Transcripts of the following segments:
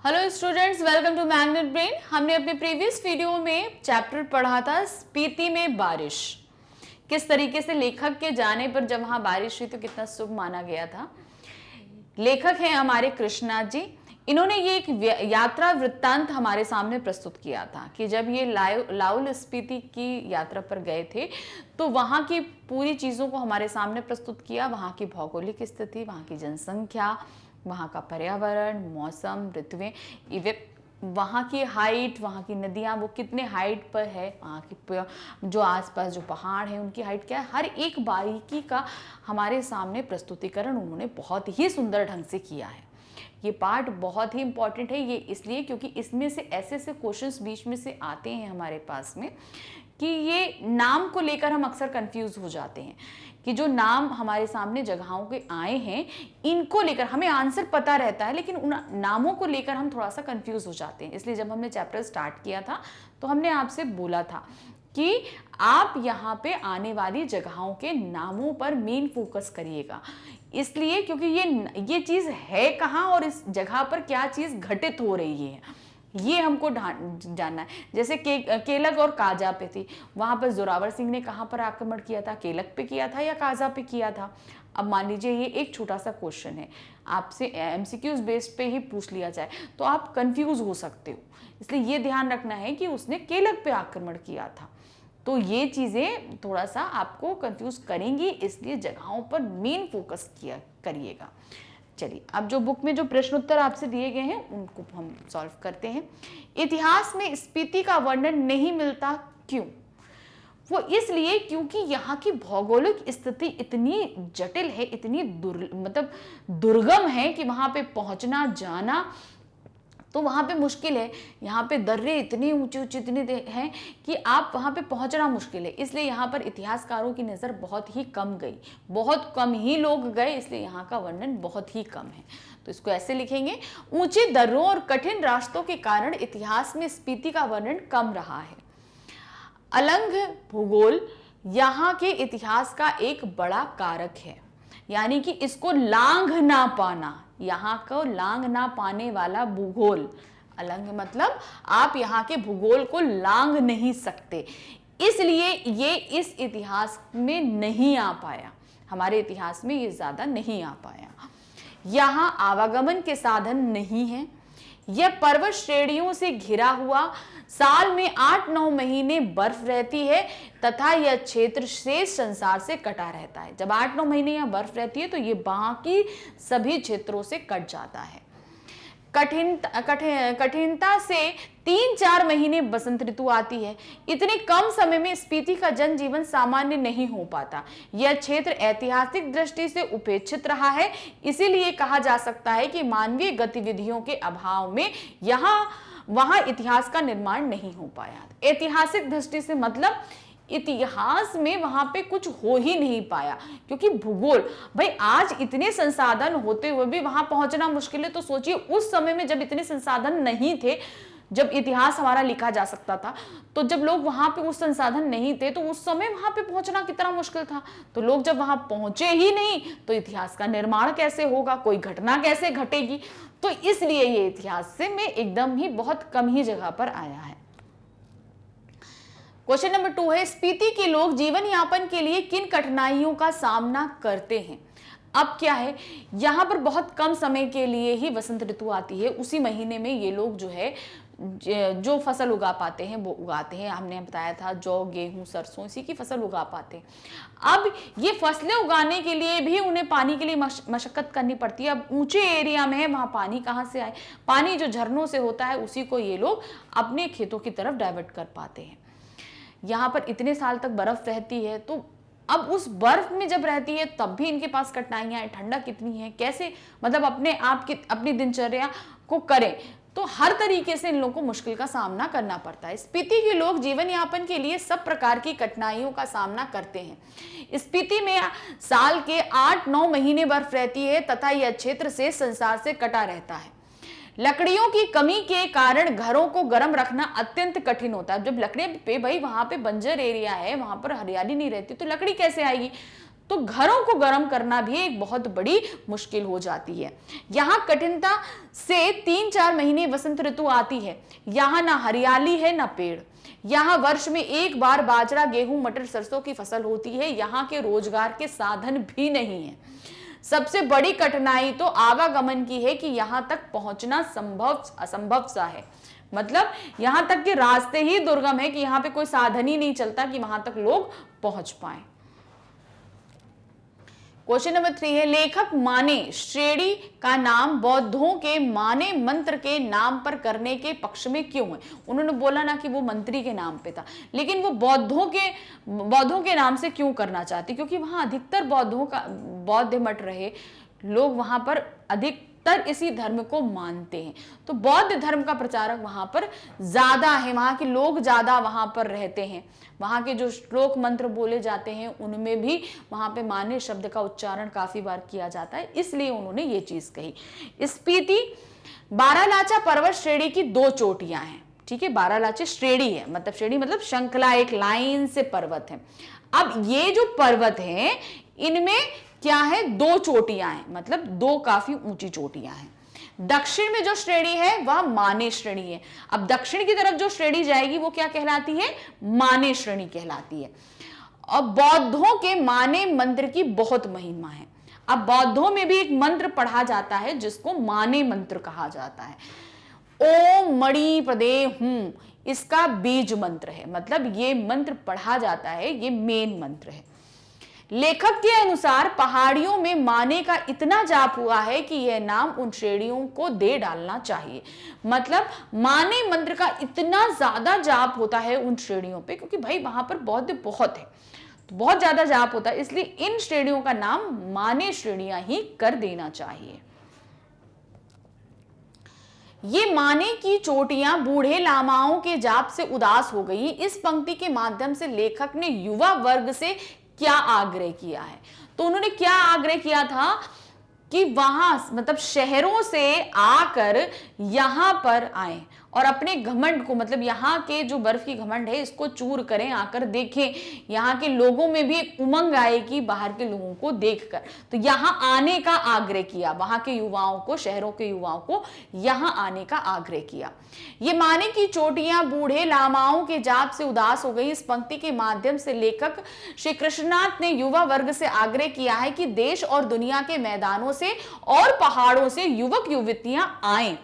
Hello students, welcome to magnet brain. हमने अपने previous video में चैप्टर पढ़ा था स्पीति में बारिश। किस तरीके से लेखक के जाने पर जब वहां बारिश हुई तो कितना शुभ माना गया था। लेखक हैं हमारे कृष्णा जी। इन्होंने ये एक यात्रा वृत्तांत हमारे सामने प्रस्तुत किया था कि जब ये लाहुल स्पीति की यात्रा पर गए थे तो वहाँ की पूरी चीज़ों को हमारे सामने प्रस्तुत किया। वहाँ की भौगोलिक स्थिति, वहाँ की जनसंख्या, वहाँ का पर्यावरण, मौसम, ऋतुएं, इवन वहाँ की हाइट, वहाँ की नदियाँ वो कितने हाइट पर है, वहाँ की जो आसपास जो पहाड़ है उनकी हाइट क्या है, हर एक बारीकी का हमारे सामने प्रस्तुतिकरण उन्होंने बहुत ही सुंदर ढंग से किया है। ये पार्ट बहुत ही इंपॉर्टेंट है, ये इसलिए क्योंकि इसमें से ऐसे क्वेश्चंस बीच में से आते हैं हमारे पास में कि ये नाम को लेकर हम अक्सर कंफ्यूज हो जाते हैं कि जो नाम हमारे सामने जगहों के आए हैं इनको लेकर हमें आंसर पता रहता है, लेकिन उन नामों को लेकर हम थोड़ा सा कंफ्यूज हो जाते हैं। इसलिए जब हमने चैप्टर स्टार्ट किया था तो हमने आपसे बोला था कि आप यहाँ पे आने वाली जगहों के नामों पर मेन फोकस करिएगा, इसलिए क्योंकि ये चीज़ है कहाँ और इस जगह पर क्या चीज़ घटित हो रही है ये हमको जानना है। जैसे केलक और काजा पे थी, वहां पर जोरावर सिंह ने कहां पर आक्रमण किया था, केलक पे किया था या काजा पे किया था। अब मान लीजिए ये एक छोटा सा क्वेश्चन है, आपसे एमसीक्यूज बेस्ड पे ही पूछ लिया जाए तो आप कंफ्यूज हो सकते हो, इसलिए ये ध्यान रखना है कि उसने केलक पे आक्रमण किया था। तो ये चीज़ें थोड़ा सा आपको कंफ्यूज करेंगी, इसलिए जगहों पर मेन फोकस किया करिएगा। चलिए, अब जो बुक में जो प्रश्न उत्तर आपसे दिए गए हैं उनको हम सॉल्व करते हैं। इतिहास में स्पीति का वर्णन नहीं मिलता, क्यों? वो इसलिए क्योंकि यहाँ की भौगोलिक स्थिति इतनी जटिल है, इतनी दुर्गम है कि वहां पे पहुंचना जाना तो वहाँ पे मुश्किल है। यहाँ पे दर्रे इतने ऊंचे ऊंचे इतने हैं कि आप वहाँ पे पहुँचना मुश्किल है, इसलिए यहाँ पर इतिहासकारों की नज़र बहुत ही कम गई, बहुत कम ही लोग गए, इसलिए यहाँ का वर्णन बहुत ही कम है। तो इसको ऐसे लिखेंगे, ऊंचे दर्रों और कठिन रास्तों के कारण इतिहास में स्पीति का वर्णन कम रहा है। अलंग भूगोल यहाँ के इतिहास का एक बड़ा कारक है, यानी कि इसको लांघ ना पाना, यहाँ को लांघ ना पाने वाला भूगोल। अलंग मतलब आप यहाँ के भूगोल को लांघ नहीं सकते, इसलिए ये इस इतिहास में नहीं आ पाया, हमारे इतिहास में ये ज्यादा नहीं आ पाया। यहाँ आवागमन के साधन नहीं है, यह पर्वत श्रेणियों से घिरा हुआ, साल में 8-9 महीने बर्फ रहती है तथा यह क्षेत्र शेष संसार से कटा रहता है। जब 8-9 महीने यहाँ बर्फ रहती है तो ये बाकी सभी क्षेत्रों से कट जाता है। कठिनता से 3-4 महीने बसंत ऋतु आती है। इतने कम समय में स्पीति का जनजीवन सामान्य नहीं हो पाता। यह क्षेत्र ऐतिहासिक दृष्टि से उपेक्षित रहा है, इसीलिए कहा जा सकता है कि मानवीय गतिविधियों के अभाव में वहां इतिहास का निर्माण नहीं हो पाया। ऐतिहासिक दृष्टि से मतलब इतिहास में वहां पे कुछ हो ही नहीं पाया, क्योंकि भूगोल, भाई आज इतने संसाधन होते हुए भी वहां पहुंचना मुश्किल है, तो सोचिए उस समय में जब इतने संसाधन नहीं थे, जब इतिहास हमारा लिखा जा सकता था, तो जब लोग वहां पे उस संसाधन नहीं थे तो उस समय वहां पे पहुंचना कितना मुश्किल था। तो लोग जब वहां पहुंचे ही नहीं तो इतिहास का निर्माण कैसे होगा, कोई घटना कैसे घटेगी। तो इसलिए ये इतिहास से में एकदम ही बहुत कम ही जगह पर आया है। क्वेश्चन नंबर 2 है, स्पीति के लोग जीवन यापन के लिए किन कठिनाइयों का सामना करते हैं? अब क्या है, यहाँ पर बहुत कम समय के लिए ही वसंत ऋतु आती है, उसी महीने में ये लोग जो है जो फसल उगा पाते हैं वो उगाते हैं। हमने बताया था जौ, गेहूं, सरसों, इसी की फसल उगा पाते हैं। अब ये फसलें उगाने के लिए भी उन्हें पानी के लिए मशक्कत करनी पड़ती है। अब ऊंचे एरिया में है, वहां पानी कहाँ से आए? पानी जो झरनों से होता है उसी को ये लोग अपने खेतों की तरफ डाइवर्ट कर पाते हैं। यहाँ पर इतने साल तक बर्फ रहती है, तो अब उस बर्फ में जब रहती है तब भी इनके पास कठिनाइयां हैं, ठंडक कितनी है, कैसे मतलब अपने आप की अपनी दिनचर्या को करें, तो हर तरीके से इन लोगों को मुश्किल का सामना करना पड़ता है। स्पीति के लोग जीवन यापन के लिए सब प्रकार की कठिनाइयों का सामना करते हैं। स्पीति में साल के 8-9 महीने बर्फ रहती है तथा यह क्षेत्र से संसार से कटा रहता है। लकड़ियों की कमी के कारण घरों को गर्म रखना अत्यंत कठिन होता है। जब लकड़ी पे, भाई वहां पे बंजर एरिया है, वहां पर हरियाली नहीं रहती तो लकड़ी कैसे आएगी? तो घरों को गर्म करना भी एक बहुत बड़ी मुश्किल हो जाती है। यहाँ कठिनता से 3-4 महीने वसंत ऋतु आती है। यहाँ ना हरियाली है ना पेड़। यहाँ वर्ष में एक बार बाजरा, गेहूं, मटर, सरसों की फसल होती है। यहाँ के रोजगार के साधन भी नहीं है। सबसे बड़ी कठिनाई तो आवागमन की है कि यहाँ तक पहुंचना संभव असंभव सा है। मतलब यहाँ तक के रास्ते ही दुर्गम है कि यहाँ पे कोई साधन ही नहीं चलता कि वहां तक लोग पहुंच पाए। क्वेश्चन नंबर 3 है, लेखक माने श्रेणी का नाम बौद्धों के माने मंत्र के नाम पर करने के पक्ष में क्यों है? उन्होंने बोला ना कि वो मंत्री के नाम पे था, लेकिन वो बौद्धों के नाम से क्यों करना चाहती? क्योंकि वहां अधिकतर बौद्ध मठ रहे, लोग वहां पर अधिकतर इसी धर्म को मानते हैं। तो बौद्ध धर्म का प्रचारक वहां पर ज्यादा है, वहां के लोग ज्यादा वहां पर रहते हैं। वहां के जो श्लोक मंत्र बोले जाते हैं उनमें भी वहां पे माने शब्द का उच्चारण काफी बार किया जाता है, इसलिए उन्होंने ये चीज कही। स्पीति बारालाचा पर्वत श्रेणी की 2 चोटियां हैं। ठीक है, बारालाचा श्रेणी है, मतलब श्रेणी मतलब श्रृंखला, एक लाइन से पर्वत है। अब ये जो पर्वत है इनमें क्या है, 2 चोटियां हैं, मतलब 2 काफी ऊंची चोटियां हैं। दक्षिण में जो श्रेणी है वह माने श्रेणी है। अब दक्षिण की तरफ जो श्रेणी जाएगी वो क्या कहलाती है? माने श्रेणी कहलाती है। और बौद्धों के माने मंत्र की बहुत महिमा है। अब बौद्धों में भी एक मंत्र पढ़ा जाता है जिसको माने मंत्र कहा जाता है। ओम मणि पदे हूं, इसका बीज मंत्र है, मतलब ये मंत्र पढ़ा जाता है, ये मेन मंत्र है। लेखक के अनुसार पहाड़ियों में माने का इतना जाप हुआ है कि यह नाम उन श्रेणियों को दे डालना चाहिए। मतलब माने मंत्र का इतना ज्यादा जाप होता है उन श्रेणियों पे, क्योंकि भाई वहां पर बौद्ध बहुत है, तो बहुत ज्यादा जाप होता है, इसलिए इन श्रेणियों का नाम माने श्रेणियां ही कर देना चाहिए। ये माने की चोटियां बूढ़े लामाओं के जाप से उदास हो गई। इस पंक्ति के माध्यम से लेखक ने युवा वर्ग से क्या आग्रह किया है? तो उन्होंने क्या आग्रह किया था कि वहां मतलब शहरों से आकर यहां पर आए और अपने घमंड को, मतलब यहाँ के जो बर्फ की घमंड है इसको चूर करें, आकर देखें। यहाँ के लोगों में भी एक उमंग आएगी बाहर के लोगों को देखकर, तो यहाँ आने का आग्रह किया। वहां के युवाओं को, शहरों के युवाओं को यहाँ आने का आग्रह किया। ये माने की चोटियां बूढ़े लामाओं के जाप से उदास हो गई। इस पंक्ति के माध्यम से लेखक श्री कृष्णनाथ ने युवा वर्ग से आग्रह किया है कि देश और दुनिया के मैदानों से और पहाड़ों से युवक युवतियां आएं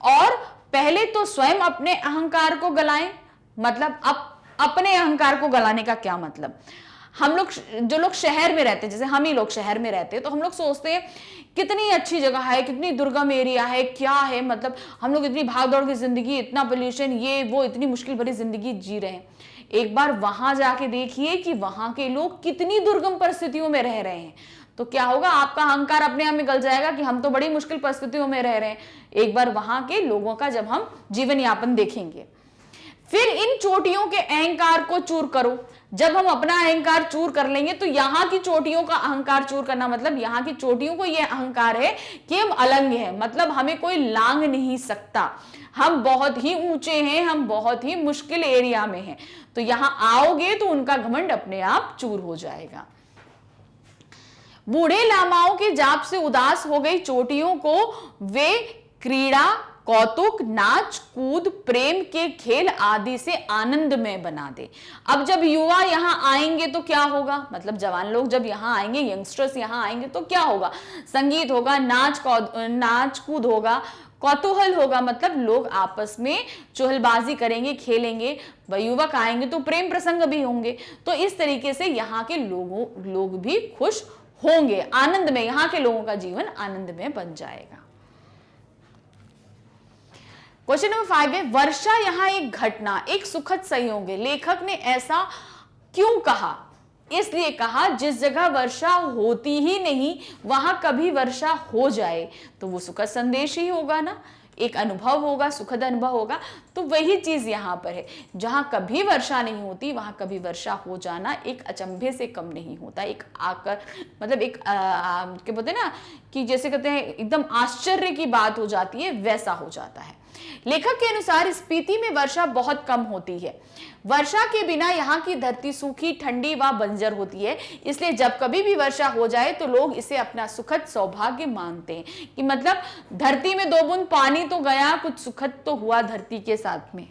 और पहले तो स्वयं अपने अहंकार को गलाएं। मतलब अपने अहंकार को गलाने का क्या मतलब? हम लोग जो लोग शहर में रहते हैं, जैसे हम ही लोग शहर में रहते हैं, तो हम लोग सोचते हैं कितनी अच्छी जगह है, कितनी दुर्गम एरिया है, क्या है, मतलब हम लोग इतनी भागदौड़ की जिंदगी, इतना पोल्यूशन, ये वो, इतनी मुश्किल भरी जिंदगी जी रहे हैं। एक बार वहां जाके देखिए कि वहां के लोग कितनी दुर्गम परिस्थितियों में रह रहे हैं, तो क्या होगा, आपका अहंकार अपने आप में गल जाएगा कि हम तो बड़ी मुश्किल परिस्थितियों में रह रहे हैं। एक बार वहां के लोगों का जब हम जीवन यापन देखेंगे, फिर इन चोटियों के अहंकार को चूर करो। जब हम अपना अहंकार चूर कर लेंगे तो यहाँ की चोटियों का अहंकार चूर करना मतलब यहाँ की चोटियों को यह अहंकार है कि हम अलंग हैं, मतलब हमें कोई लांग नहीं सकता, हम बहुत ही ऊंचे हैं, हम बहुत ही मुश्किल एरिया में हैं। तो यहां आओगे तो उनका घमंड अपने आप चूर हो जाएगा। बूढ़े लामाओं के जाप से उदास हो गई चोटियों को वे क्रीड़ा, कौतुक, नाच कूद, प्रेम के खेल आदि से आनंद में बना दे। अब जब युवा यहां आएंगे तो क्या होगा, मतलब जवान लोग जब यहां आएंगे, यंगस्टर्स यहां आएंगे तो क्या होगा, संगीत होगा, नाच कूद होगा, कौतूहल होगा, मतलब लोग आपस में चुहलबाजी करेंगे, खेलेंगे। युवक आएंगे तो प्रेम प्रसंग भी होंगे। तो इस तरीके से यहाँ के लोग भी खुश होंगे, आनंद में, यहाँ के लोगों का जीवन आनंद में बन जाएगा। क्वेश्चन नंबर 5 है, वर्षा यहाँ एक घटना, एक सुखद संयोग है। लेखक ने ऐसा क्यों कहा? इसलिए कहा जिस जगह वर्षा होती ही नहीं वहां कभी वर्षा हो जाए तो वो सुखद संदेश ही होगा ना, एक अनुभव होगा, सुखद अनुभव होगा। तो वही चीज यहां पर है, जहां कभी वर्षा नहीं होती वहां कभी वर्षा हो जाना एक अचंभे से कम नहीं होता। एक आकर मतलब एक क्या बोलते हैं ना कि जैसे कहते हैं एकदम आश्चर्य की बात हो जाती है, वैसा हो जाता है। लेखक के अनुसार स्पीति में वर्षा बहुत कम होती है। वर्षा के बिना यहाँ की धरती सूखी, ठंडी व बंजर होती है, इसलिए जब कभी भी वर्षा हो जाए तो लोग इसे अपना सुखद सौभाग्य मानते हैं, कि मतलब धरती में 2 बूंद पानी तो गया, कुछ सुखद तो हुआ धरती के साथ में।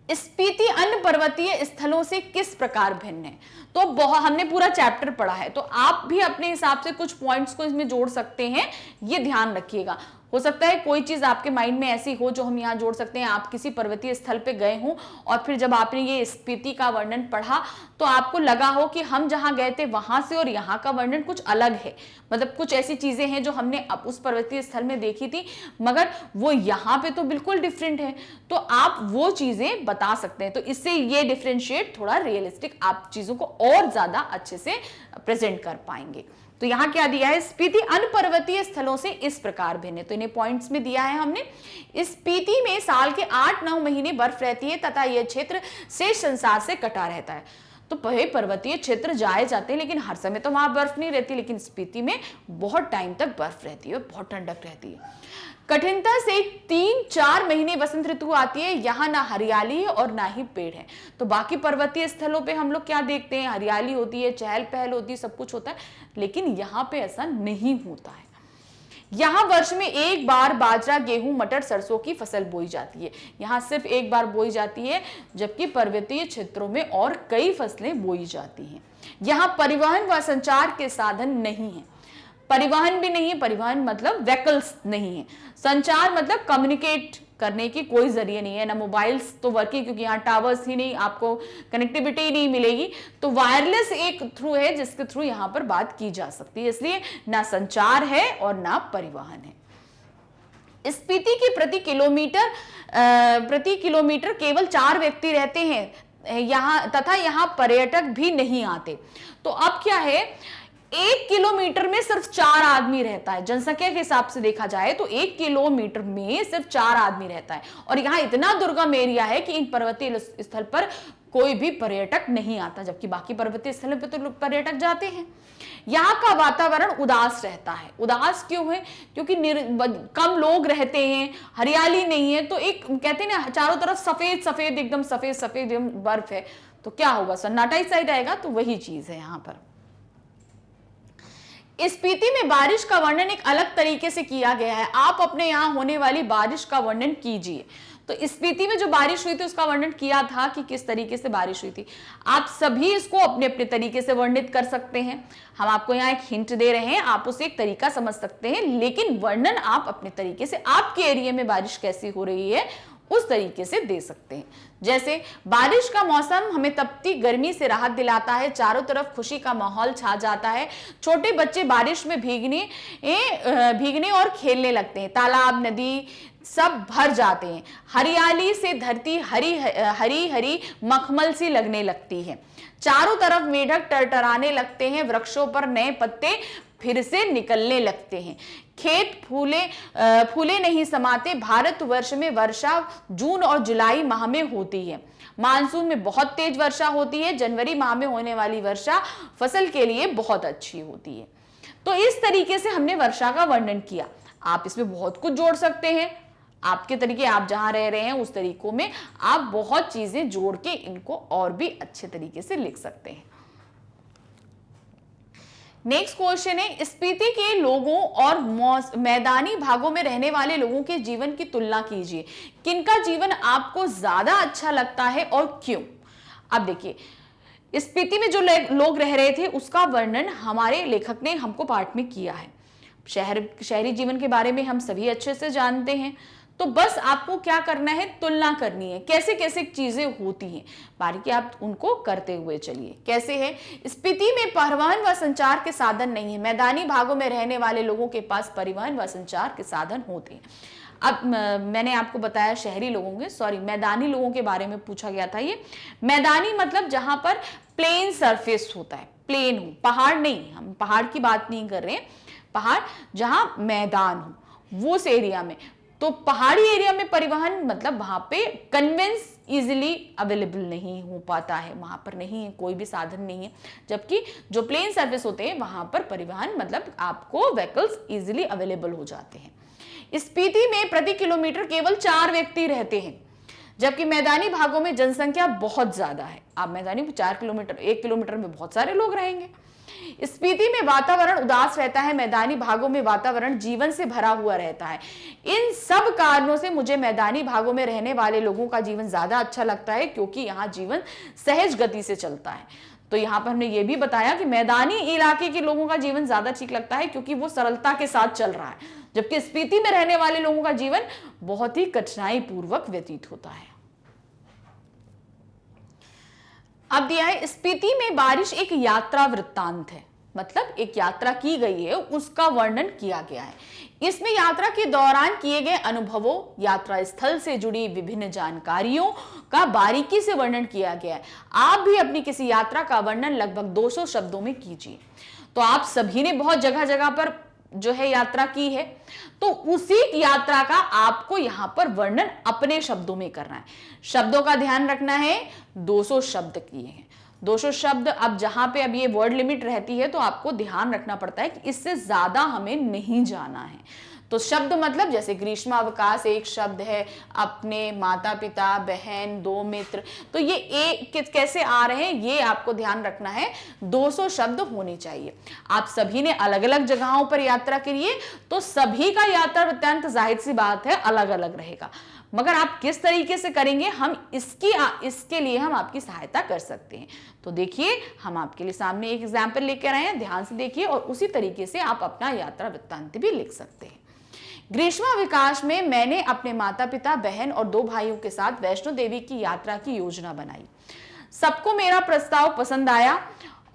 स्पीति अन्य पर्वतीय स्थलों से किस प्रकार भिन्न है? तो बहुत हमने पूरा चैप्टर पढ़ा है, तो आप भी अपने हिसाब से कुछ पॉइंट्स को इसमें जोड़ सकते हैं, ये ध्यान रखिएगा। हो सकता है कोई चीज आपके माइंड में ऐसी हो जो हम यहाँ जोड़ सकते हैं। आप किसी पर्वतीय स्थल पे गए हो और फिर जब आपने ये स्पीति का वर्णन पढ़ा तो आपको लगा हो कि हम जहाँ गए थे वहां से और यहाँ का वर्णन कुछ अलग है, मतलब कुछ ऐसी चीजें हैं जो हमने अब उस पर्वतीय स्थल में देखी थी मगर वो यहाँ पे तो बिल्कुल डिफरेंट है, तो आप वो चीजें बता सकते हैं। तो इससे ये डिफरेंशिएट थोड़ा रियलिस्टिक आप चीजों को और ज्यादा अच्छे से प्रेजेंट कर पाएंगे। तो यहाँ क्या दिया है, स्पीति अन्य पर्वतीय स्थलों से इस प्रकार भिन्न है, तो इन्हें पॉइंट्स में दिया है हमने। स्पीति में साल के 8-9 महीने बर्फ रहती है तथा यह क्षेत्र शेष संसार से कटा रहता है। तो पर्वतीय क्षेत्र जाए जाते हैं लेकिन हर समय तो वहां बर्फ नहीं रहती, लेकिन स्पीति में बहुत टाइम तक बर्फ रहती है, बहुत ठंडक रहती है। कठिनता से 3-4 महीने बसंत ऋतु आती है, यहाँ ना हरियाली है और ना ही पेड़ है। तो बाकी पर्वतीय स्थलों पे हम लोग क्या देखते हैं, हरियाली होती है, चहल पहल होती है, सब कुछ होता है, लेकिन यहाँ पे ऐसा नहीं होता है। यहाँ वर्ष में एक बार बाजरा, गेहूं, मटर, सरसों की फसल बोई जाती है। यहाँ सिर्फ एक बार बोई जाती है, जबकि पर्वतीय क्षेत्रों में और कई फसलें बोई जाती हैं। यहाँ परिवहन व संचार के साधन नहीं है। परिवहन भी नहीं है, परिवहन मतलब व्हीकल्स नहीं है, संचार मतलब कम्युनिकेट करने की कोई जरिए नहीं है, ना मोबाइल्स तो वर्किंग, क्योंकि यहाँ टावर्स ही नहीं, आपको कनेक्टिविटी नहीं मिलेगी, तो वायरलेस एक थ्रू है जिसके थ्रू यहाँ पर बात की जा सकती है, इसलिए ना संचार है और ना परिवहन है। स्पीति के प्रति किलोमीटर केवल 4 व्यक्ति रहते हैं यहाँ, तथा यहाँ पर्यटक भी नहीं आते। तो अब क्या है, 1 किलोमीटर में सिर्फ 4 आदमी रहता है। जनसंख्या के हिसाब से देखा जाए तो 1 किलोमीटर में सिर्फ 4 आदमी रहता है, और यहाँ इतना दुर्गम एरिया है कि इन पर्वतीय स्थल पर कोई भी पर्यटक नहीं आता, जबकि बाकी पर्वतीय स्थल पे तो पर्यटक जाते हैं। यहाँ का वातावरण उदास रहता है। उदास क्यों है, क्योंकि कम लोग रहते हैं, हरियाली नहीं है, तो एक कहते हैं ना चारों तरफ सफेद सफेद, एकदम सफेद सफेद बर्फ है, तो क्या होगा, सन्नाटा ही सही रहेगा। तो वही चीज है यहाँ पर। स्पीति में बारिश का वर्णन एक अलग तरीके से किया गया है। आप अपने यहाँ होने वाली बारिश का वर्णन कीजिए। तो स्पीति में जो बारिश हुई थी उसका वर्णन किया था कि किस तरीके से बारिश हुई थी। आप सभी इसको अपने अपने तरीके से वर्णित कर सकते हैं। हम आपको यहाँ एक हिंट दे रहे हैं, आप उसे एक तरीका समझ सकते हैं, लेकिन वर्णन आप अपने तरीके से, आपके एरिया में बारिश कैसी हो रही है उस तरीके से दे सकते हैं। जैसे बारिश का मौसम हमें तपती गर्मी से राहत दिलाता है, चारों तरफ खुशी का माहौल छा जाता है, छोटे बच्चे बारिश में भीगने और खेलने लगते हैं, तालाब नदी सब भर जाते हैं, हरियाली से धरती हरी हरी हरी मखमल सी लगने लगती है, चारों तरफ मेढक टरटराने लगते हैं, वृक्षों पर नए पत्ते फिर से निकलने लगते हैं, खेत फूले नहीं समाते। भारतवर्ष में वर्षा जून और जुलाई माह में होती है, मानसून में बहुत तेज वर्षा होती है, जनवरी माह में होने वाली वर्षा फसल के लिए बहुत अच्छी होती है। तो इस तरीके से हमने वर्षा का वर्णन किया। आप इसमें बहुत कुछ जोड़ सकते हैं, आपके तरीके, आप जहां रह रहे हैं उस तरीकों में आप बहुत चीजें जोड़ के इनको और भी अच्छे तरीके से लिख सकते हैं। नेक्स्ट क्वेश्चन है, स्पीति के लोगों और मैदानी भागों में रहने वाले लोगों के जीवन की तुलना कीजिए। किनका जीवन आपको ज्यादा अच्छा लगता है और क्यों? अब देखिए, स्पीति में जो लोग रह रहे थे उसका वर्णन हमारे लेखक ने हमको पाठ में किया है। शहरी जीवन के बारे में हम सभी अच्छे से जानते हैं, तो बस आपको क्या करना है, तुलना करनी है, कैसे कैसे चीजें होती हैं, बारीकी आप उनको करते हुए चलिए। कैसे है, स्पीति में परिवहन व संचार के साधन नहीं है, मैदानी भागों में रहने वाले लोगों के पास परिवहन व संचार के साधन होते हैं। अब मैंने आपको बताया शहरी लोगों के, सॉरी मैदानी लोगों के बारे में पूछा गया था। ये मैदानी मतलब जहां पर प्लेन सरफेस होता है, प्लेन हो, पहाड़ नहीं, हम पहाड़ की बात नहीं कर रहे हैं, पहाड़ जहां मैदान हो वो उस एरिया में तो पहाड़ी एरिया में परिवहन मतलब वहां पे कन्वेंस इजीली अवेलेबल नहीं हो पाता है, वहां पर नहीं है, कोई भी साधन नहीं है। जबकि जो प्लेन सर्विस होते हैं वहां पर परिवहन मतलब आपको व्हीकल्स इजीली अवेलेबल हो जाते हैं। स्पीति में प्रति किलोमीटर केवल 4 व्यक्ति रहते हैं, जबकि मैदानी भागों में जनसंख्या बहुत ज्यादा है। आप मैदानी 1 किलोमीटर में बहुत सारे लोग रहेंगे। स्पीति में वातावरण उदास रहता है, मैदानी भागों में वातावरण जीवन से भरा हुआ रहता है। इन सब कारणों से मुझे मैदानी भागों में रहने वाले लोगों का जीवन ज्यादा अच्छा लगता है, क्योंकि यहाँ जीवन सहज गति से चलता है। तो यहाँ पर हमने ये भी बताया कि मैदानी इलाके के लोगों का जीवन ज्यादा ठीक लगता है क्योंकि वो सरलता के साथ चल रहा है, जबकि स्पीति में रहने वाले लोगों का जीवन बहुत ही कठिनाई पूर्वक व्यतीत होता है। अब दिया है स्पीति में बारिश एक यात्रा वृत्तांत है, मतलब एक यात्रा की गई है उसका वर्णन किया गया है। इसमें यात्रा के दौरान किए गए अनुभवों, यात्रा स्थल से जुड़ी विभिन्न जानकारियों का बारीकी से वर्णन किया गया है। आप भी अपनी किसी यात्रा का वर्णन लगभग 200 शब्दों में कीजिए। तो आप सभी ने बहुत जगह जगह पर जो है यात्रा की है, तो उसी यात्रा का आपको यहां पर वर्णन अपने शब्दों में करना है। शब्दों का ध्यान रखना है, 200 शब्द किए हैं, 200 शब्द। अब जहां पे अब ये वर्ड लिमिट रहती है तो आपको ध्यान रखना पड़ता है कि इससे ज्यादा हमें नहीं जाना है। तो शब्द मतलब जैसे ग्रीष्मावकाश एक शब्द है, अपने, माता पिता, बहन, 2 मित्र, तो ये एक कैसे आ रहे हैं ये आपको ध्यान रखना है। 200 शब्द होने चाहिए। आप सभी ने अलग अलग जगहों पर यात्रा करी है, तो सभी का यात्रा वृत्तांत जाहिर सी बात है अलग अलग रहेगा, मगर आप किस तरीके से करेंगे हम इसके लिए हम आपकी सहायता कर सकते हैं। तो देखिए हम आपके लिए सामने एक एग्जाम्पल लेकर आए हैं, ध्यान से देखिए और उसी तरीके से आप अपना यात्रा वृत्तांत भी लिख सकते हैं। ग्रीष्मावकाश में मैंने अपने माता पिता, बहन और 2 भाइयों के साथ वैष्णो देवी की यात्रा की योजना बनाई। सबको मेरा प्रस्ताव पसंद आया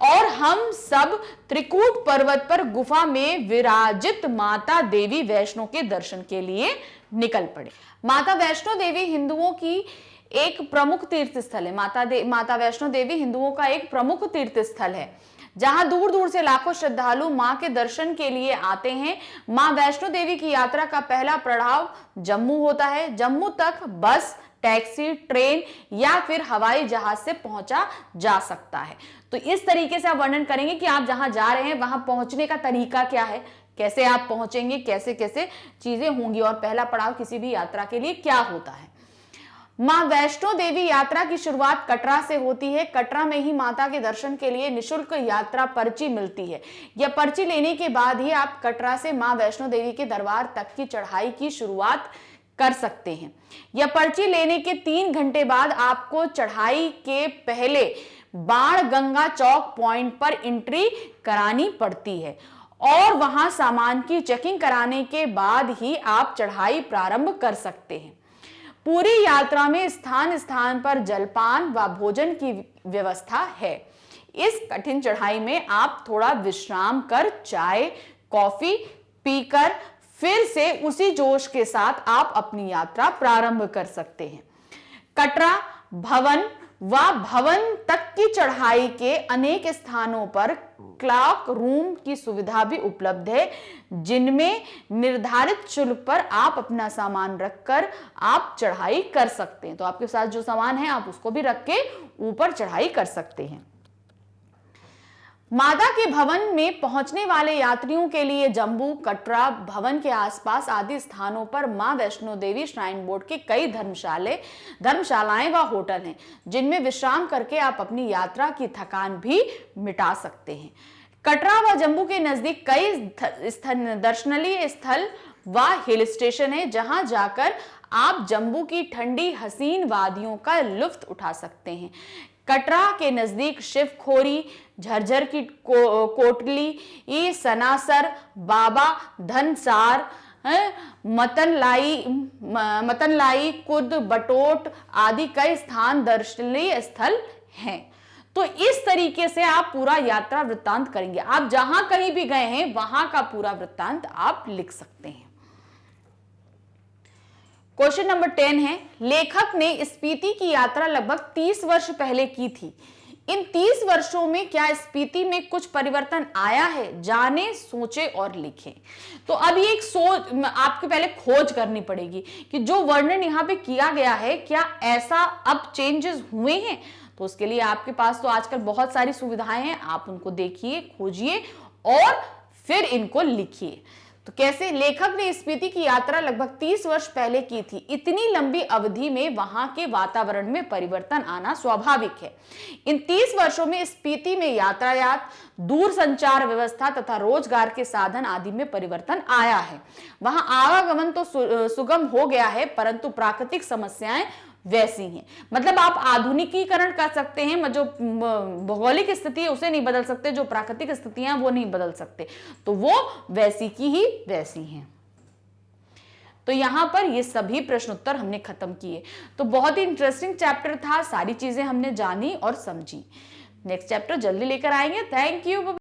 और हम सब त्रिकूट पर्वत पर गुफा में विराजित माता देवी वैष्णो के दर्शन के लिए निकल पड़े। माता वैष्णो देवी हिंदुओं की एक प्रमुख तीर्थ स्थल है। माता वैष्णो देवी हिंदुओं का एक प्रमुख तीर्थ स्थल है, जहां दूर दूर से लाखों श्रद्धालु मां के दर्शन के लिए आते हैं। मां वैष्णो देवी की यात्रा का पहला पड़ाव जम्मू होता है। जम्मू तक बस, टैक्सी, ट्रेन या फिर हवाई जहाज से पहुंचा जा सकता है। तो इस तरीके से आप वर्णन करेंगे कि आप जहां जा रहे हैं वहां पहुंचने का तरीका क्या है, कैसे आप पहुंचेंगे, कैसे कैसे चीजें होंगी और पहला पड़ाव किसी भी यात्रा के लिए क्या होता है। मां वैष्णो देवी यात्रा की शुरुआत कटरा से होती है। कटरा में ही माता के दर्शन के लिए निशुल्क यात्रा पर्ची मिलती है। यह पर्ची लेने के बाद ही आप कटरा से मां वैष्णो देवी के दरबार तक की चढ़ाई की शुरुआत कर सकते हैं। यह पर्ची लेने के 3 घंटे बाद आपको चढ़ाई के पहले बाण गंगा चौक पॉइंट पर एंट्री करानी पड़ती है और वहां सामान की चेकिंग कराने के बाद ही आप चढ़ाई प्रारंभ कर सकते हैं। पूरी यात्रा में स्थान स्थान पर जलपान व भोजन की व्यवस्था है। इस कठिन चढ़ाई में आप थोड़ा विश्राम कर चाय, कॉफी पीकर फिर से उसी जोश के साथ आप अपनी यात्रा प्रारंभ कर सकते हैं। कटरा भवन व भवन तक की चढ़ाई के अनेक स्थानों पर क्लॉक रूम की सुविधा भी उपलब्ध है, जिनमें निर्धारित शुल्क पर आप अपना सामान रखकर आप चढ़ाई कर सकते हैं। तो आपके साथ जो सामान है आप उसको भी रख के ऊपर चढ़ाई कर सकते हैं। माता के भवन में पहुंचने वाले यात्रियों के लिए जम्मू, कटरा, भवन के आसपास आदि स्थानों पर मां वैष्णो देवी श्राइन बोर्ड के कई धर्मशालाएं व होटल हैं, जिनमें विश्राम करके आप अपनी यात्रा की थकान भी मिटा सकते हैं। कटरा व जम्मू के नजदीक कई दर्शनीय स्थल व हिल स्टेशन है, जहां जाकर आप जम्मू की ठंडी हसीन वादियों का लुत्फ उठा सकते हैं। कटरा के नजदीक शिवखोरी, झरझर की कोटली, सनासर, बाबा धनसार, मतनलाई, कुद, बटोट आदि कई स्थान दर्शनीय स्थल हैं। तो इस तरीके से आप पूरा यात्रा वृत्तांत करेंगे। आप जहां कहीं भी गए हैं वहां का पूरा वृत्तांत आप लिख सकते हैं। क्वेश्चन नंबर 10 है, लेखक ने स्पीति की यात्रा लगभग 30 वर्ष पहले की थी। इन 30 वर्षों में क्या स्पीति में कुछ परिवर्तन आया है? जाने, सोचे और लिखें। तो अब ये एक सोच आपके पहले खोज करनी पड़ेगी कि जो वर्णन यहाँ पे किया गया है क्या ऐसा अब चेंजेस हुए हैं। तो उसके लिए आपके पास तो आजकल बहुत सारी सुविधाएं हैं, आप उनको देखिए, खोजिए और फिर इनको लिखिए। तो कैसे? लेखक ने स्पीति की यात्रा लगभग 30 वर्ष पहले की थी। इतनी लंबी अवधि में वहां के वातावरण में परिवर्तन आना स्वाभाविक है। इन 30 वर्षों में स्पीति में यातायात, दूर संचार व्यवस्था तथा रोजगार के साधन आदि में परिवर्तन आया है। वहां आवागमन तो सुगम हो गया है, परंतु प्राकृतिक समस्याएं वैसी हैं। मतलब आप आधुनिकीकरण कर सकते हैं, जो भौगोलिक स्थिति है उसे नहीं बदल सकते, जो प्राकृतिक स्थितियां वो नहीं बदल सकते, तो वो वैसी की ही वैसी हैं। तो यहां पर ये सभी प्रश्न उत्तर हमने खत्म किए। तो बहुत ही इंटरेस्टिंग चैप्टर था, सारी चीजें हमने जानी और समझी। नेक्स्ट चैप्टर जल्दी लेकर आएंगे। Thank you.